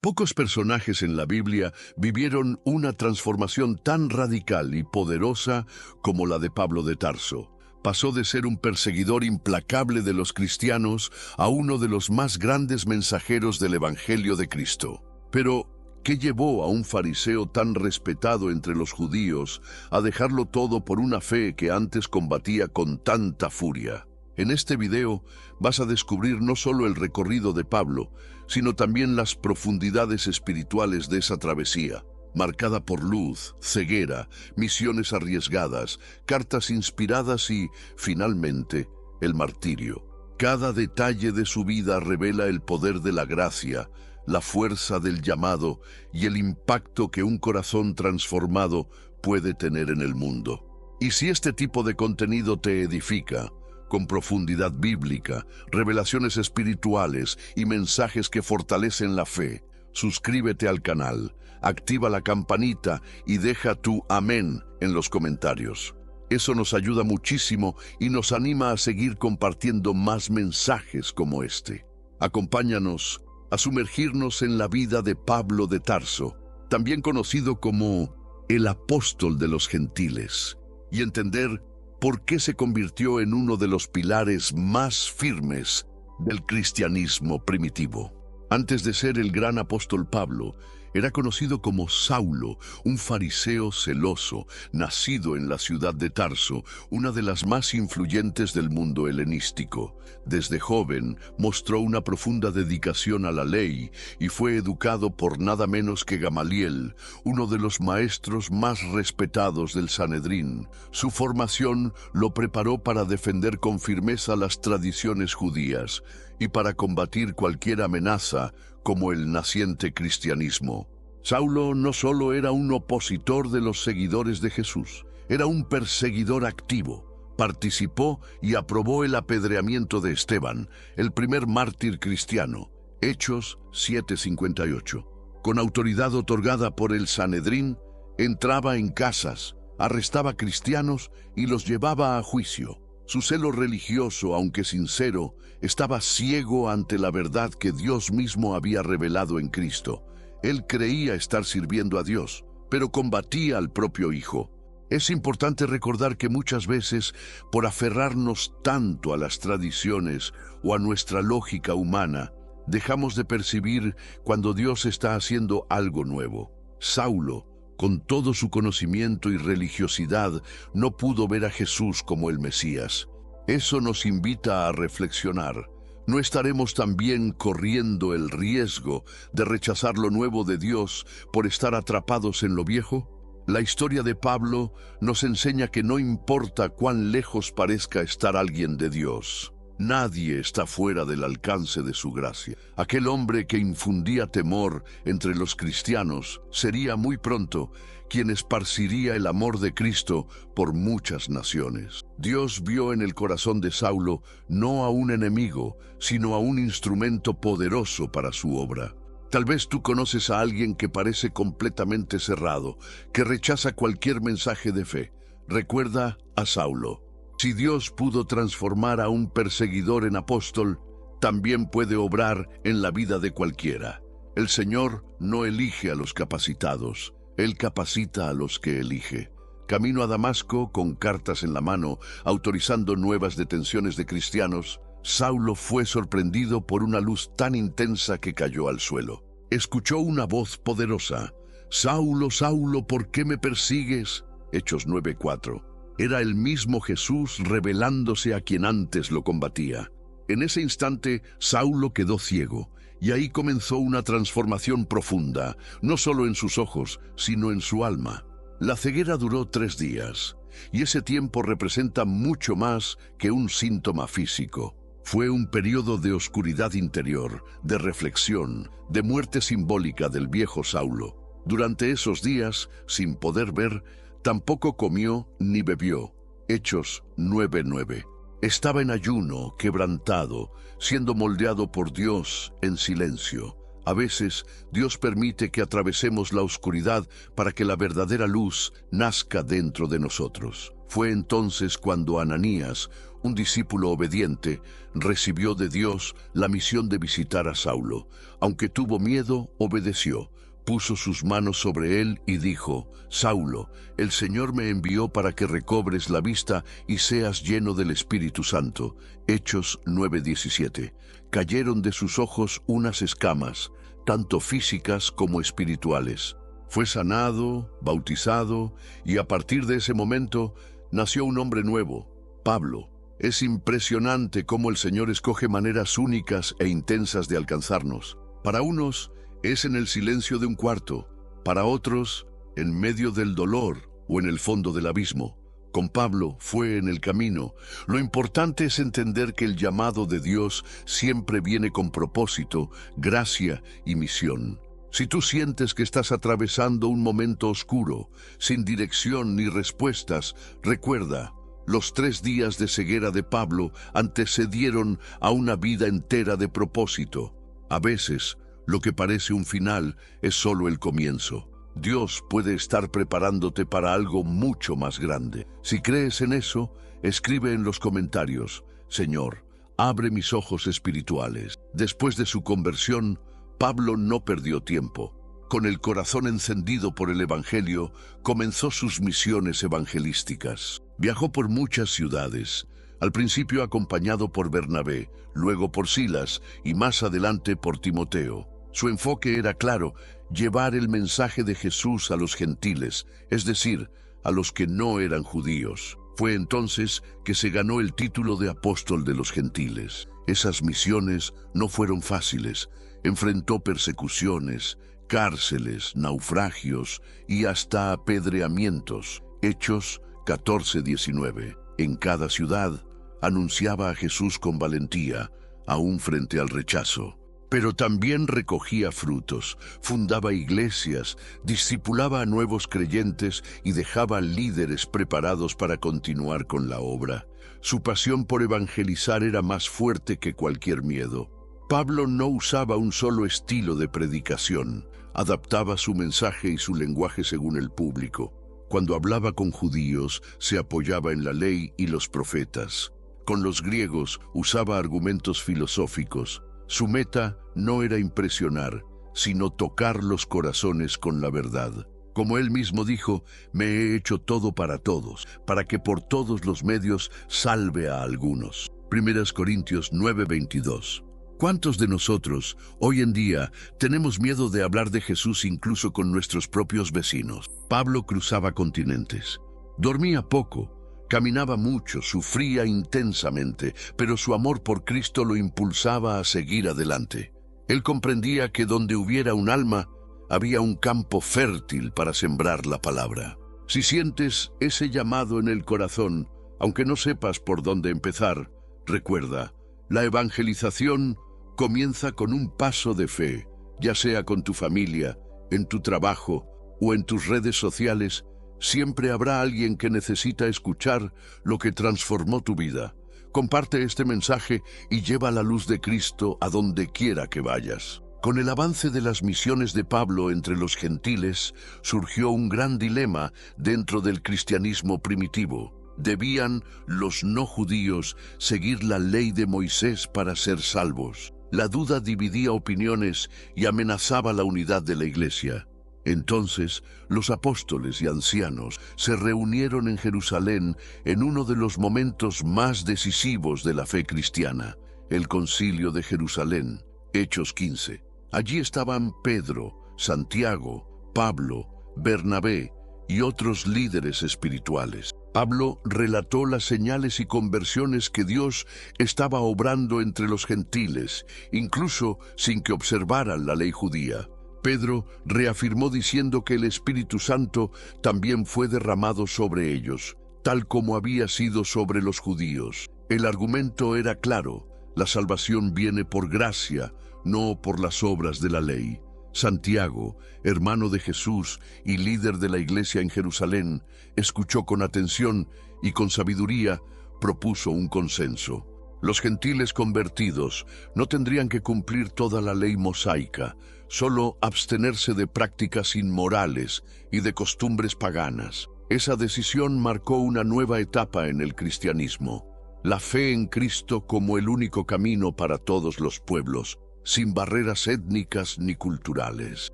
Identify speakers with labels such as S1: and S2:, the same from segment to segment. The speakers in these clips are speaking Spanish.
S1: Pocos personajes en la Biblia vivieron una transformación tan radical y poderosa como la de Pablo de Tarso. Pasó de ser un perseguidor implacable de los cristianos a uno de los más grandes mensajeros del Evangelio de Cristo. Pero, ¿qué llevó a un fariseo tan respetado entre los judíos a dejarlo todo por una fe que antes combatía con tanta furia? En este video vas a descubrir no solo el recorrido de Pablo, sino también las profundidades espirituales de esa travesía, marcada por luz, ceguera, misiones arriesgadas, cartas inspiradas y, finalmente, el martirio. Cada detalle de su vida revela el poder de la gracia, la fuerza del llamado y el impacto que un corazón transformado puede tener en el mundo. Y si este tipo de contenido te edifica, con profundidad bíblica, revelaciones espirituales y mensajes que fortalecen la fe, suscríbete al canal, activa la campanita y deja tu amén en los comentarios. Eso nos ayuda muchísimo y nos anima a seguir compartiendo más mensajes como este. Acompáñanos a sumergirnos en la vida de Pablo de Tarso, también conocido como el apóstol de los gentiles, y entender por qué se convirtió en uno de los pilares más firmes del cristianismo primitivo. Antes de ser el gran apóstol Pablo, era conocido como Saulo, un fariseo celoso, nacido en la ciudad de Tarso, una de las más influyentes del mundo helenístico. Desde joven mostró una profunda dedicación a la ley y fue educado por nada menos que Gamaliel, uno de los maestros más respetados del Sanedrín. Su formación lo preparó para defender con firmeza las tradiciones judías y para combatir cualquier amenaza como el naciente cristianismo. Saulo no solo era un opositor de los seguidores de Jesús, era un perseguidor activo. Participó y aprobó el apedreamiento de Esteban, el primer mártir cristiano, Hechos 7:58. Con autoridad otorgada por el Sanedrín, entraba en casas, arrestaba cristianos y los llevaba a juicio. Su celo religioso, aunque sincero, estaba ciego ante la verdad que Dios mismo había revelado en Cristo. Él creía estar sirviendo a Dios, pero combatía al propio Hijo. Es importante recordar que muchas veces, por aferrarnos tanto a las tradiciones o a nuestra lógica humana, dejamos de percibir cuando Dios está haciendo algo nuevo. Saulo, con todo su conocimiento y religiosidad, no pudo ver a Jesús como el Mesías. Eso nos invita a reflexionar. ¿No estaremos también corriendo el riesgo de rechazar lo nuevo de Dios por estar atrapados en lo viejo? La historia de Pablo nos enseña que no importa cuán lejos parezca estar alguien de Dios, nadie está fuera del alcance de su gracia. Aquel hombre que infundía temor entre los cristianos sería muy pronto quien esparciría el amor de Cristo por muchas naciones. Dios vio en el corazón de Saulo no a un enemigo, sino a un instrumento poderoso para su obra. Tal vez tú conoces a alguien que parece completamente cerrado, que rechaza cualquier mensaje de fe. Recuerda a Saulo. Si Dios pudo transformar a un perseguidor en apóstol, también puede obrar en la vida de cualquiera. El Señor no elige a los capacitados, Él capacita a los que elige. Camino a Damasco, con cartas en la mano, autorizando nuevas detenciones de cristianos, Saulo fue sorprendido por una luz tan intensa que cayó al suelo. Escuchó una voz poderosa: «Saulo, Saulo, ¿por qué me persigues?». Hechos 9:4. Era el mismo Jesús revelándose a quien antes lo combatía. En ese instante, Saulo quedó ciego, y ahí comenzó una transformación profunda, no solo en sus ojos, sino en su alma. La ceguera duró 3 días, y ese tiempo representa mucho más que un síntoma físico. Fue un periodo de oscuridad interior, de reflexión, de muerte simbólica del viejo Saulo. Durante esos días, sin poder ver, tampoco comió ni bebió. Hechos 9:9. Estaba en ayuno, quebrantado, siendo moldeado por Dios en silencio. A veces, Dios permite que atravesemos la oscuridad para que la verdadera luz nazca dentro de nosotros. Fue entonces cuando Ananías, un discípulo obediente, recibió de Dios la misión de visitar a Saulo. Aunque tuvo miedo, obedeció. Puso sus manos sobre él y dijo: Saulo, el Señor me envió para que recobres la vista y seas lleno del Espíritu Santo. Hechos 9:17. Cayeron de sus ojos unas escamas, tanto físicas como espirituales. Fue sanado, bautizado, y a partir de ese momento nació un hombre nuevo, Pablo. Es impresionante cómo el Señor escoge maneras únicas e intensas de alcanzarnos. Para unos es en el silencio de un cuarto, para otros en medio del dolor o en el fondo del abismo. Con Pablo fue en el camino. Lo importante es entender que el llamado de Dios siempre viene con propósito, gracia y misión. Si tú sientes que estás atravesando un momento oscuro, sin dirección ni respuestas, recuerda, los 3 días de ceguera de Pablo antecedieron a una vida entera de propósito. A veces, lo que parece un final es solo el comienzo. Dios puede estar preparándote para algo mucho más grande. Si crees en eso, escribe en los comentarios: Señor, abre mis ojos espirituales. Después de su conversión, Pablo no perdió tiempo. Con el corazón encendido por el Evangelio, comenzó sus misiones evangelísticas. Viajó por muchas ciudades, al principio acompañado por Bernabé, luego por Silas y más adelante por Timoteo. Su enfoque era claro: llevar el mensaje de Jesús a los gentiles, es decir, a los que no eran judíos. Fue entonces que se ganó el título de apóstol de los gentiles. Esas misiones no fueron fáciles. Enfrentó persecuciones, cárceles, naufragios y hasta apedreamientos. Hechos 14:19. En cada ciudad anunciaba a Jesús con valentía, aún frente al rechazo. Pero también recogía frutos, fundaba iglesias, discipulaba a nuevos creyentes y dejaba líderes preparados para continuar con la obra. Su pasión por evangelizar era más fuerte que cualquier miedo. Pablo no usaba un solo estilo de predicación, adaptaba su mensaje y su lenguaje según el público. Cuando hablaba con judíos, se apoyaba en la ley y los profetas. Con los griegos usaba argumentos filosóficos. Su meta no era impresionar, sino tocar los corazones con la verdad. Como él mismo dijo: me he hecho todo para todos, para que por todos los medios salve a algunos. 1 Corintios 9:22. ¿Cuántos de nosotros, hoy en día, tenemos miedo de hablar de Jesús incluso con nuestros propios vecinos? Pablo cruzaba continentes. Dormía poco. Caminaba mucho, sufría intensamente, pero su amor por Cristo lo impulsaba a seguir adelante. Él comprendía que donde hubiera un alma, había un campo fértil para sembrar la palabra. Si sientes ese llamado en el corazón, aunque no sepas por dónde empezar, recuerda, la evangelización comienza con un paso de fe, ya sea con tu familia, en tu trabajo o en tus redes sociales. Siempre habrá alguien que necesita escuchar lo que transformó tu vida. Comparte este mensaje y lleva la luz de Cristo a donde quiera que vayas. Con el avance de las misiones de Pablo entre los gentiles, surgió un gran dilema dentro del cristianismo primitivo. ¿Debían los no judíos seguir la ley de Moisés para ser salvos? La duda dividía opiniones y amenazaba la unidad de la iglesia. Entonces, los apóstoles y ancianos se reunieron en Jerusalén en uno de los momentos más decisivos de la fe cristiana, el Concilio de Jerusalén, Hechos 15. Allí estaban Pedro, Santiago, Pablo, Bernabé y otros líderes espirituales. Pablo relató las señales y conversiones que Dios estaba obrando entre los gentiles, incluso sin que observaran la ley judía. Pedro reafirmó diciendo que el Espíritu Santo también fue derramado sobre ellos, tal como había sido sobre los judíos. El argumento era claro: la salvación viene por gracia, no por las obras de la ley. Santiago, hermano de Jesús y líder de la iglesia en Jerusalén, escuchó con atención y con sabiduría propuso un consenso. Los gentiles convertidos no tendrían que cumplir toda la ley mosaica, solo abstenerse de prácticas inmorales y de costumbres paganas. Esa decisión marcó una nueva etapa en el cristianismo. La fe en Cristo como el único camino para todos los pueblos, sin barreras étnicas ni culturales.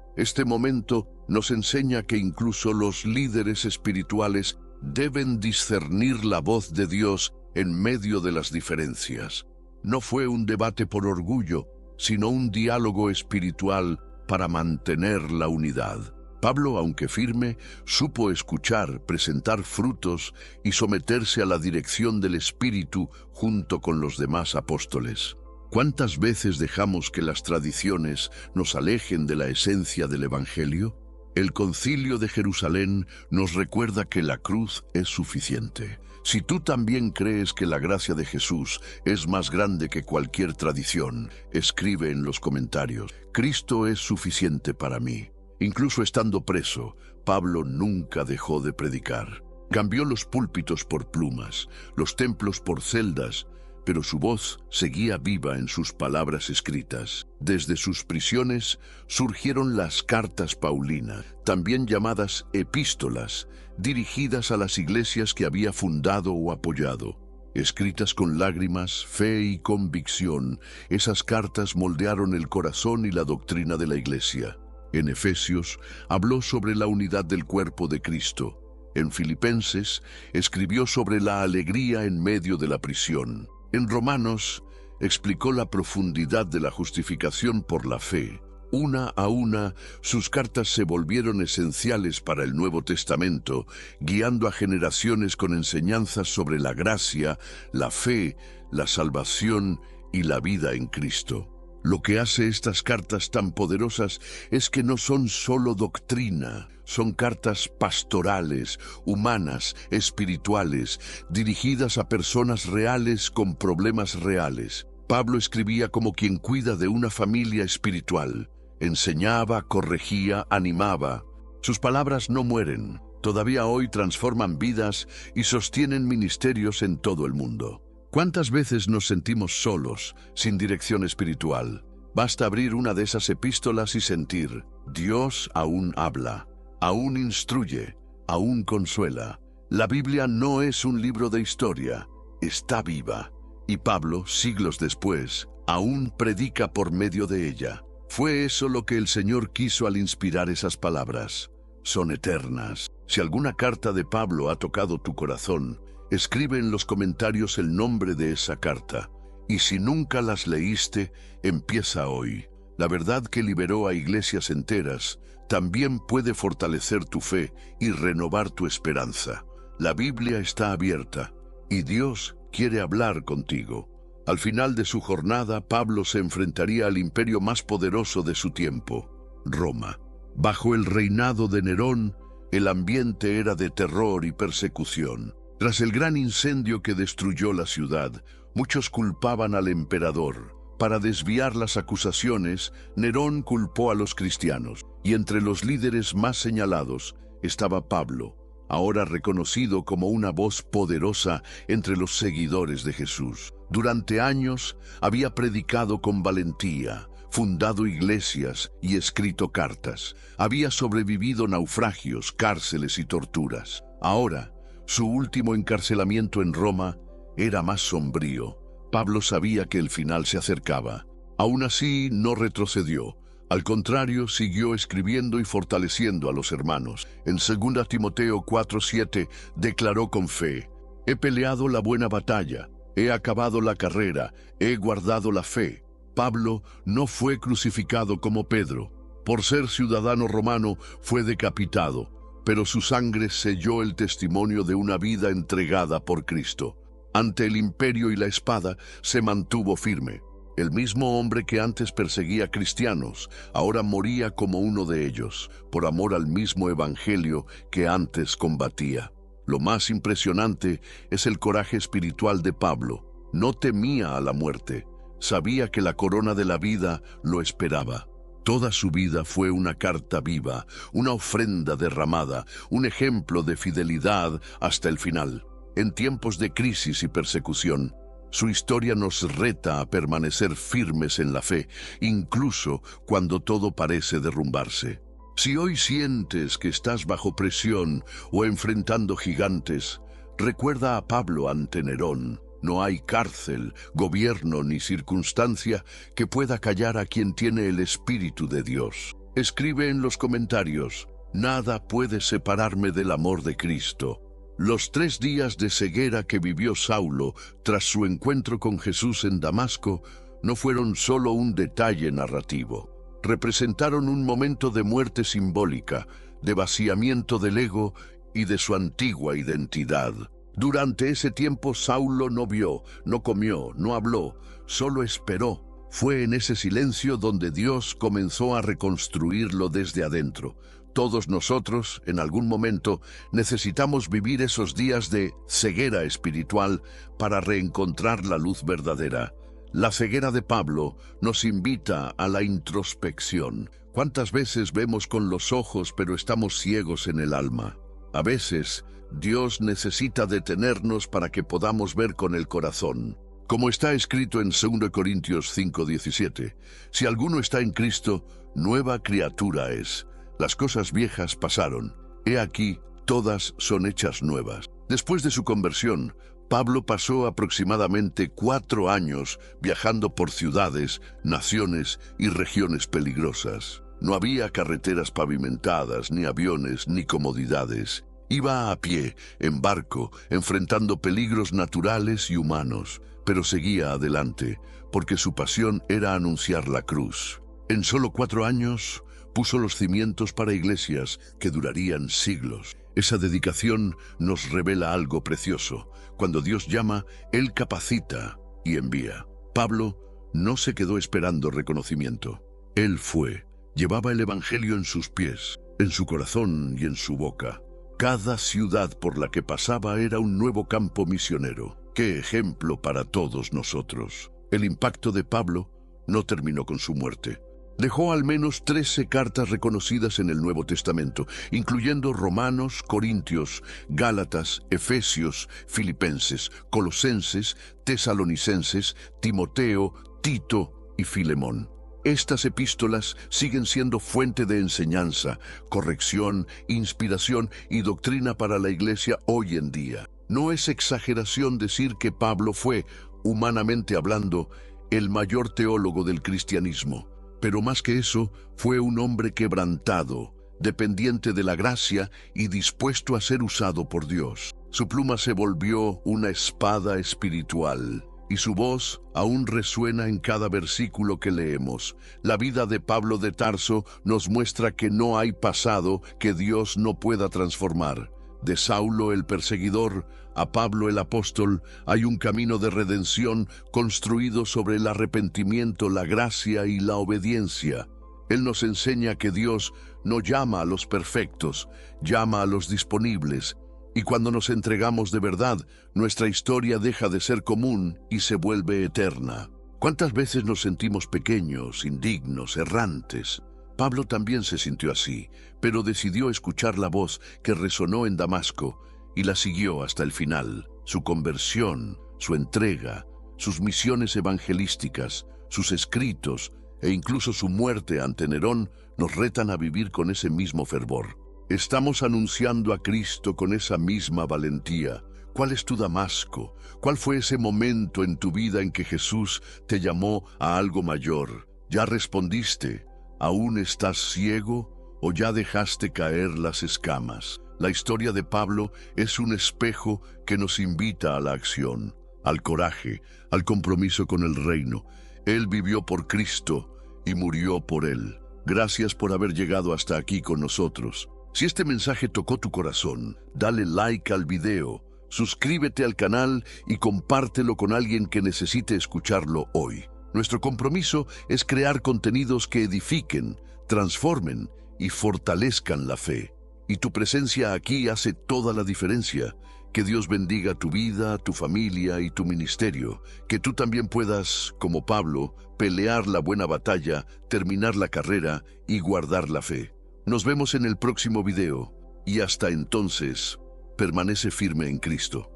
S1: Este momento nos enseña que incluso los líderes espirituales deben discernir la voz de Dios en medio de las diferencias. No fue un debate por orgullo, sino un diálogo espiritual para mantener la unidad. Pablo, aunque firme, supo escuchar, presentar frutos y someterse a la dirección del Espíritu junto con los demás apóstoles. ¿Cuántas veces dejamos que las tradiciones nos alejen de la esencia del Evangelio? El Concilio de Jerusalén nos recuerda que la cruz es suficiente. Si tú también crees que la gracia de Jesús es más grande que cualquier tradición, escribe en los comentarios: Cristo es suficiente para mí. Incluso estando preso, Pablo nunca dejó de predicar. Cambió los púlpitos por plumas, los templos por celdas, pero su voz seguía viva en sus palabras escritas. Desde sus prisiones surgieron las cartas Paulinas, también llamadas epístolas, dirigidas a las iglesias que había fundado o apoyado. Escritas con lágrimas, fe y convicción, esas cartas moldearon el corazón y la doctrina de la iglesia. En Efesios habló sobre la unidad del cuerpo de Cristo. En Filipenses escribió sobre la alegría en medio de la prisión. En Romanos explicó la profundidad de la justificación por la fe. Una a una, sus cartas se volvieron esenciales para el Nuevo Testamento, guiando a generaciones con enseñanzas sobre la gracia, la fe, la salvación y la vida en Cristo. Lo que hace estas cartas tan poderosas es que no son solo doctrina, son cartas pastorales, humanas, espirituales, dirigidas a personas reales con problemas reales. Pablo escribía como quien cuida de una familia espiritual. Enseñaba, corregía, animaba. Sus palabras no mueren. Todavía hoy transforman vidas y sostienen ministerios en todo el mundo. ¿Cuántas veces nos sentimos solos, sin dirección espiritual? Basta abrir una de esas epístolas y sentir: Dios aún habla, aún instruye, aún consuela. La Biblia no es un libro de historia, está viva. Y Pablo, siglos después, aún predica por medio de ella. Fue eso lo que el Señor quiso al inspirar esas palabras. Son eternas. Si alguna carta de Pablo ha tocado tu corazón, escribe en los comentarios el nombre de esa carta. Y si nunca las leíste, empieza hoy. La verdad que liberó a iglesias enteras también puede fortalecer tu fe y renovar tu esperanza. La Biblia está abierta y Dios quiere hablar contigo. Al final de su jornada, Pablo se enfrentaría al imperio más poderoso de su tiempo, Roma. Bajo el reinado de Nerón, el ambiente era de terror y persecución. Tras el gran incendio que destruyó la ciudad, muchos culpaban al emperador. Para desviar las acusaciones, Nerón culpó a los cristianos, y entre los líderes más señalados estaba Pablo, ahora reconocido como una voz poderosa entre los seguidores de Jesús. Durante años había predicado con valentía, fundado iglesias y escrito cartas. Había sobrevivido naufragios, cárceles y torturas. Ahora, su último encarcelamiento en Roma era más sombrío. Pablo sabía que el final se acercaba. Aún así, no retrocedió. Al contrario, siguió escribiendo y fortaleciendo a los hermanos. En 2 Timoteo 4:7 declaró con fe: «He peleado la buena batalla, he acabado la carrera, he guardado la fe». Pablo no fue crucificado como Pedro. Por ser ciudadano romano, fue decapitado, pero su sangre selló el testimonio de una vida entregada por Cristo. Ante el imperio y la espada, se mantuvo firme. El mismo hombre que antes perseguía cristianos, ahora moría como uno de ellos, por amor al mismo evangelio que antes combatía. Lo más impresionante es el coraje espiritual de Pablo. No temía a la muerte, sabía que la corona de la vida lo esperaba. Toda su vida fue una carta viva, una ofrenda derramada, un ejemplo de fidelidad hasta el final. En tiempos de crisis y persecución, su historia nos reta a permanecer firmes en la fe, incluso cuando todo parece derrumbarse. Si hoy sientes que estás bajo presión o enfrentando gigantes, recuerda a Pablo ante Nerón. No hay cárcel, gobierno ni circunstancia que pueda callar a quien tiene el Espíritu de Dios. Escribe en los comentarios: nada puede separarme del amor de Cristo. Los 3 días de ceguera que vivió Saulo tras su encuentro con Jesús en Damasco no fueron solo un detalle narrativo. Representaron un momento de muerte simbólica, de vaciamiento del ego y de su antigua identidad. Durante ese tiempo Saulo no vio, no comió, no habló, solo esperó. Fue en ese silencio donde Dios comenzó a reconstruirlo desde adentro. Todos nosotros, en algún momento, necesitamos vivir esos días de ceguera espiritual para reencontrar la luz verdadera. La ceguera de Pablo nos invita a la introspección. ¿Cuántas veces vemos con los ojos pero estamos ciegos en el alma? A veces, Dios necesita detenernos para que podamos ver con el corazón. Como está escrito en 2 Corintios 5:17, si alguno está en Cristo, nueva criatura es. Las cosas viejas pasaron. He aquí, todas son hechas nuevas. Después de su conversión, Pablo pasó aproximadamente 4 años viajando por ciudades, naciones y regiones peligrosas. No había carreteras pavimentadas, ni aviones, ni comodidades. Iba a pie, en barco, enfrentando peligros naturales y humanos, pero seguía adelante, porque su pasión era anunciar la cruz. En solo 4 años, puso los cimientos para iglesias que durarían siglos. Esa dedicación nos revela algo precioso. Cuando Dios llama, Él capacita y envía. Pablo no se quedó esperando reconocimiento. Él fue. Llevaba el Evangelio en sus pies, en su corazón y en su boca. Cada ciudad por la que pasaba era un nuevo campo misionero. ¡Qué ejemplo para todos nosotros! El impacto de Pablo no terminó con su muerte. Dejó al menos 13 cartas reconocidas en el Nuevo Testamento, incluyendo Romanos, Corintios, Gálatas, Efesios, Filipenses, Colosenses, Tesalonicenses, Timoteo, Tito y Filemón. Estas epístolas siguen siendo fuente de enseñanza, corrección, inspiración y doctrina para la Iglesia hoy en día. No es exageración decir que Pablo fue, humanamente hablando, el mayor teólogo del cristianismo. Pero más que eso, fue un hombre quebrantado, dependiente de la gracia y dispuesto a ser usado por Dios. Su pluma se volvió una espada espiritual, y su voz aún resuena en cada versículo que leemos. La vida de Pablo de Tarso nos muestra que no hay pasado que Dios no pueda transformar. De Saulo el perseguidor a Pablo el apóstol hay un camino de redención construido sobre el arrepentimiento, la gracia y la obediencia. Él nos enseña que Dios no llama a los perfectos, llama a los disponibles. Y cuando nos entregamos de verdad, nuestra historia deja de ser común y se vuelve eterna. ¿Cuántas veces nos sentimos pequeños, indignos, errantes? Pablo también se sintió así, pero decidió escuchar la voz que resonó en Damasco y la siguió hasta el final. Su conversión, su entrega, sus misiones evangelísticas, sus escritos e incluso su muerte ante Nerón nos retan a vivir con ese mismo fervor. Estamos anunciando a Cristo con esa misma valentía. ¿Cuál es tu Damasco? ¿Cuál fue ese momento en tu vida en que Jesús te llamó a algo mayor? ¿Ya respondiste? ¿Aún estás ciego o ya dejaste caer las escamas? La historia de Pablo es un espejo que nos invita a la acción, al coraje, al compromiso con el reino. Él vivió por Cristo y murió por Él. Gracias por haber llegado hasta aquí con nosotros. Si este mensaje tocó tu corazón, dale like al video, suscríbete al canal y compártelo con alguien que necesite escucharlo hoy. Nuestro compromiso es crear contenidos que edifiquen, transformen y fortalezcan la fe. Y tu presencia aquí hace toda la diferencia. Que Dios bendiga tu vida, tu familia y tu ministerio. Que tú también puedas, como Pablo, pelear la buena batalla, terminar la carrera y guardar la fe. Nos vemos en el próximo video. Y hasta entonces, permanece firme en Cristo.